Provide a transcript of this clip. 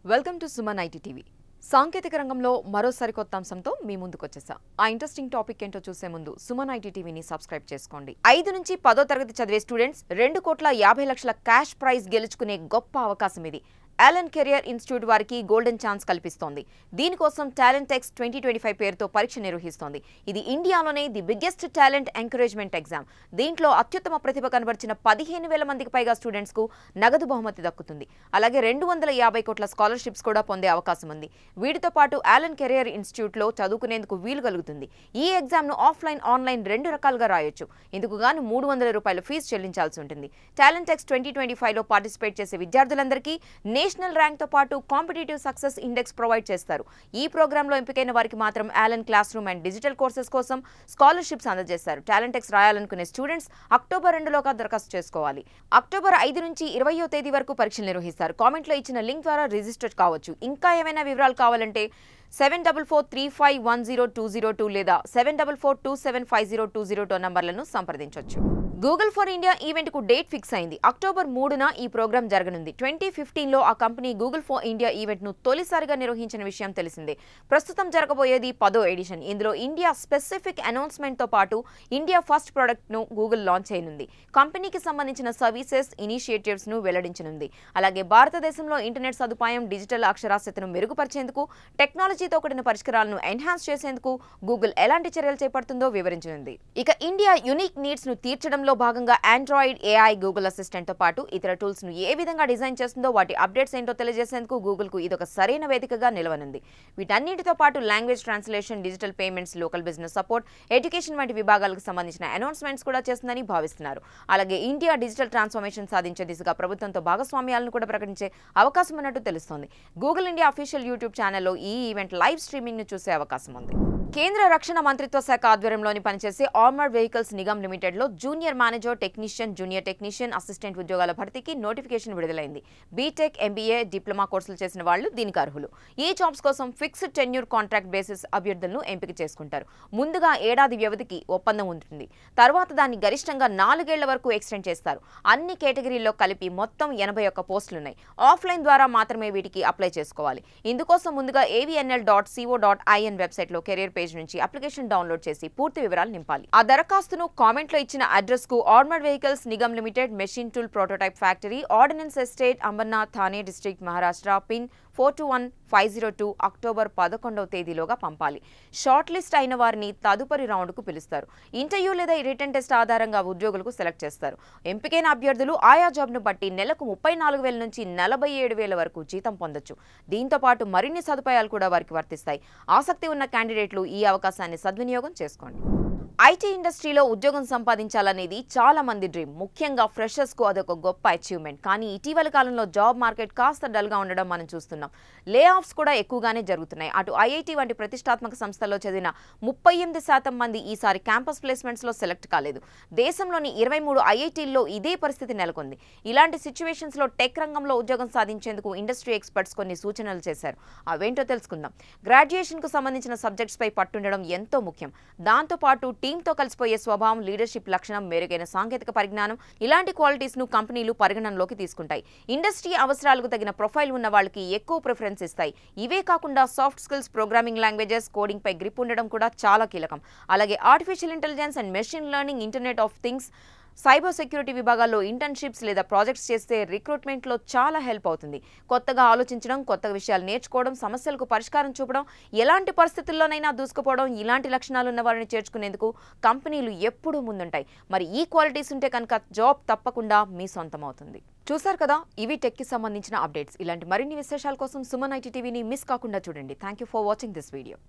Welcome to Suman IT TV. సాంకేతిక రంగంలో మరో సరికొత్త అంశంతో మీ ముందుకు వచ్చేసా. ఆ ఇంట్రెస్టింగ్ టాపిక్ ఏంటో చూసే ముందు సుమన్ ఐటీ టీవీని సబ్స్క్రైబ్ చేసుకోండి. 5 నుంచి 10వ తరగతి చదివే స్టూడెంట్స్ 2,50,00,000 క్యాష్ ప్రైజ్ గెలుచుకునే గొప్ప అవకాశం ఇది. అలన్ కెరియర్ ఇన్స్టిట్యూట్ వారికి గోల్డెన్ ఛాన్స్ కల్పిస్తోంది. దీనికోసం టాలెంట్ ఎక్స్ 2025 పేరుతో పరీక్ష నిర్వహిస్తోంది. ఇది ఇండియాలోనే the biggest talent encouragement exam. దీంట్లో అత్యుత్తమ ప్రతిభ కనబర్చిన 15,000 మందికి పైగా స్టూడెంట్స్ కు నగదు బహుమతి దక్కుతుంది. అలాగే 250 కోట్ల స్కాలర్షిప్స్ కూడా పొందే అవకాశం ఉంది. వీటితో పాటు అలన్ కెరియర్ ఇన్స్టిట్యూట్ లో చదువుకునేందుకు వీలు కలుగుతుంది. ఈ ఎగ్జామ్ ను ఆఫ్లైన్, ఆన్లైన్ 2 రకాలుగా రాయొచ్చు. ఇందుకు గాను ₹300 ఫీజు చెల్లించాల్సి ఉంటుంది. టాలెంట్ ఎక్స్ 2025 లో పార్టిసిపేట్ చేసే విద్యార్థులందరికీ నేషనల్ ర్యాంక్ తో పాటు కాంపిటేటివ్ సక్సెస్ ఇండెక్స్ ప్రొవైడ్ చేస్తారు. ఈ ప్రోగ్రామ్ లో ఎంపికైన వారికి మాత్రం Allen classroom and digital courses కోసం స్కాలర్షిప్స్ అందజేస్తారు. టాలెంట్ ఎక్స్ రాయాలనుకునే స్టూడెంట్స్ అక్టోబర్ 2లోగా దరఖాస్తు చేసుకోవాలి. అక్టోబర్ 5 నుంచి 20వ తేదీ వరకు పరీక్షలు నిర్వహిస్తారు. కామెంట్ లో ఇచ్చిన లింక్ ద్వారా రిజిస్టర్ కావచ్చు. ఇంకా ఏమైనా వివరాలు కావాలంటే 7443510202 లేదా 7442750202 నంబర్లను సంప్రదించవచ్చు. గూగుల్ ఫర్ ఇండియా ఈవెంట్ కు డేట్ ఫిక్స్ అయింది. అక్టోబర్ 3న ఈ ప్రోగ్రామ్ జరగనుంది. 2015లో ఆ company Google for India event ను తొలిసారిగా నిర్వహించిన విషయం తెలిసిందే. ప్రస్తుతం జరగబోయేది 10వ ఎడిషన్. ఇందులో ఇండియా స్పెసిఫిక్ అనౌన్స్మెంట్ తో పాటు ఇండియా ఫస్ట్ ప్రొడక్ట్ ను గూగుల్ లాంచ్ చేయనుంది. కంపెనీకి సంబంధించిన సర్వీసెస్, ఇనిషియేటివ్స్ ను వెల్లడించనుంది. అలాగే భారతదేశంలో ఇంటర్నెట్ సదుపాయం, డిజిటల్ అక్షరాస్యతను మెరుగుపరిచేందుకు, టెక్నాలజీతో కూడిన పరిష్కారాలను ఎన్హాన్స్ చేసేందుకు గూగుల్ ఎలాంటి చర్యలు చేపడుతుందో వివరించనుంది. ఇక ఇండియా యునిక్ నీడ్స్ ను తీర్చడంలో భాగంగా ఆండ్రాయిడ్, ఏఐ, గూగుల్ అసిస్టెంట్ తో పాటు ఇతర టూల్స్ ను ఏ విధంగా డిజైన్ చేస్తుందో, వాటి అప్డేట్స్ ఏంటో తెలియజేసేందుకు గూగుల్ కు ఇదొక సరైన వేదికగా నిలవనుంది. వీటన్నిటితో పాటు language translation, digital payments, local business support, education వంటి విభాగాలకు సంబంధించిన అనౌన్స్మెంట్స్ కూడా చేస్తుందని భావిస్తున్నారు. అలాగే ఇండియా డిజిటల్ ట్రాన్స్ఫర్మేషన్ సాధించే దిశగా ప్రభుత్వంతో భాగస్వామ్యాలను కూడా ప్రకటించే అవకాశం ఉన్నట్టు తెలుస్తోంది. గూగుల్ ఇండియా అఫీషియల్ యూట్యూబ్ ఛానల్లో ఈ ఈవెంట్ లైవ్ స్ట్రీమింగ్ ను చూసే అవకాశం ఉంది. కేంద్ర రక్షణ మంత్రిత్వ శాఖ ఆధ్వర్యంలోని పనిచేసే ఆర్మర్డ్ వెహికల్స్ నిగమ్ లిమిటెడ్ లో junior manager, technician, junior technician, assistant ఉద్యోగాల భర్తీకి నోటిఫికేషన్ విడుదలైంది. బీటెక్, ఎంబీఏ, డిప్లొమా కోర్సులు చేసిన వాళ్లు దీనికి అర్హులు. ఈ జాబ్స్ కోసం ఫిక్స్డ్ టెన్యూర్ కాంట్రాక్ట్ బేసిస్ అభ్యర్థులను ఎంపిక చేసుకుంటారు. ముందుగా ఏడాది వ్యవధికి ఒప్పందం ఉంటుంది. తర్వాత దాన్ని గరిష్టంగా 4 ఏళ్ల వరకు ఎక్స్టెండ్ చేస్తారు. అన్ని కేటగిరీల్లో కలిపి మొత్తం 81 పోస్టులున్నాయి. ఆఫ్లైన్ ద్వారా మాత్రమే వీటికి అప్లై చేసుకోవాలి. ఇందుకోసం ముందుగా avnl.co.in వెబ్సైట్ లో కెరీర్ పేజ్ నుంచి అప్లికేషన్ డౌన్లోడ్ చేసి పూర్తి వివరాలు నింపాలి. ఆ దరఖాస్తును కామెంట్ లో ఇచ్చిన అడ్రస్ కు Armoured Vehicles Nigam Limited, Machine Tool Prototype Factory, Ordnance Estate, Ambarnath, Thane district, Maharashtra, pin 421502 October 11వ తేదీలోగా పంపాలి. షార్ట్ లిస్ట్ అయిన వారిని తదుపరి రౌండ్ కు పిలుస్తారు. ఇంటర్వ్యూ లేదా రిటన్ టెస్ట్ ఆధారంగా ఉద్యోగులకు సెలెక్ట్ చేస్తారు. ఎంపికైన అభ్యర్థులు ఆయా జాబ్ ను బట్టి నెలకు 34,000 నుంచి 47,000 వరకు జీతం పొందొచ్చు. దీంతో పాటు మరిన్ని సదుపాయాలు కూడా వారికి వర్తిస్తాయి. ఆసక్తి ఉన్న క్యాండిడేట్లు ఈ అవకాశాన్ని సద్వినియోగం చేసుకోండి. ఐటీ ఇండస్ట్రీలో ఉద్యోగం సంపాదించాలనేది చాలా మంది డ్రీమ్. ముఖ్యంగా ఫ్రెషర్స్ కు అదొక గొప్ప అచీవ్మెంట్. కానీ ఇటీవల కాలంలో జాబ్ మార్కెట్ కాస్త డల్ గా ఉండడం మనం చూస్తున్నాం. లే ఆఫ్స్ కూడా ఎక్కువగానే జరుగుతున్నాయి. అటు ఐఐటీ వంటి ప్రతిష్టాత్మక సంస్థల్లో చదివిన 38% మంది ఈసారి క్యాంపస్ ప్లేస్మెంట్స్ లో సెలెక్ట్ కాలేదు. దేశంలోని 23 ఐఐటీల్లో ఇదే పరిస్థితి నెలకొంది. ఇలాంటి సిచ్యువేషన్స్ లో టెక్ రంగంలో ఉద్యోగం సాధించేందుకు ఇండస్ట్రీ ఎక్స్పర్ట్స్ కొన్ని సూచనలు చేశారు. అవేంటో తెలుసుకుందాం. గ్రాడ్యుయేషన్ కు సంబంధించిన సబ్జెక్ట్స్ పై పట్టుండడం ఎంతో ముఖ్యం. దాంతో పాటు టీంతో కలిసిపోయే స్వభావం, లీడర్షిప్ లక్షణం, మెరుగైన సాంకేతిక పరిజ్ఞానం, ఇలాంటి క్వాలిటీస్ ను కంపెనీలు పరిగణనలోకి తీసుకుంటాయి. ఇండస్ట్రీ అవసరాలకు తగిన ప్రొఫైల్ ఉన్న వాళ్ళకి ఎక్కువ ప్రిఫరెన్స్ ఇస్తాయి. ఇవే కాకుండా soft skills, programming languages, coding పై గ్రిప్ ఉండడం కూడా చాలా కీలకం. అలాగే artificial intelligence and machine learning, internet of things, cyber security విభాగాల్లో ఇంటర్న్షిప్స్ లేదా ప్రాజెక్ట్స్ చేస్తే రిక్రూట్మెంట్లో చాలా హెల్ప్ అవుతుంది. కొత్తగా ఆలోచించడం, కొత్త విషయాలు నేర్చుకోవడం, సమస్యలకు పరిష్కారం చూపడం, ఎలాంటి పరిస్థితుల్లోనైనా దూసుకుపోవడం, ఇలాంటి లక్షణాలు ఉన్న వారిని చేర్చుకునేందుకు కంపెనీలు ఎప్పుడూ ముందుంటాయి. మరి ఈ క్వాలిటీస్ ఉంటే కనుక జాబ్ తప్పకుండా మీ సొంతం అవుతుంది. చూసారు కదా, ఇవి టెక్ కి సంబంధించిన అప్డేట్స్. ఇలాంటి మరిన్ని విశేషాల కోసం సుమన్ ఐటీ టీవీని మిస్ కాకుండా చూడండి. Thank you for watching this video.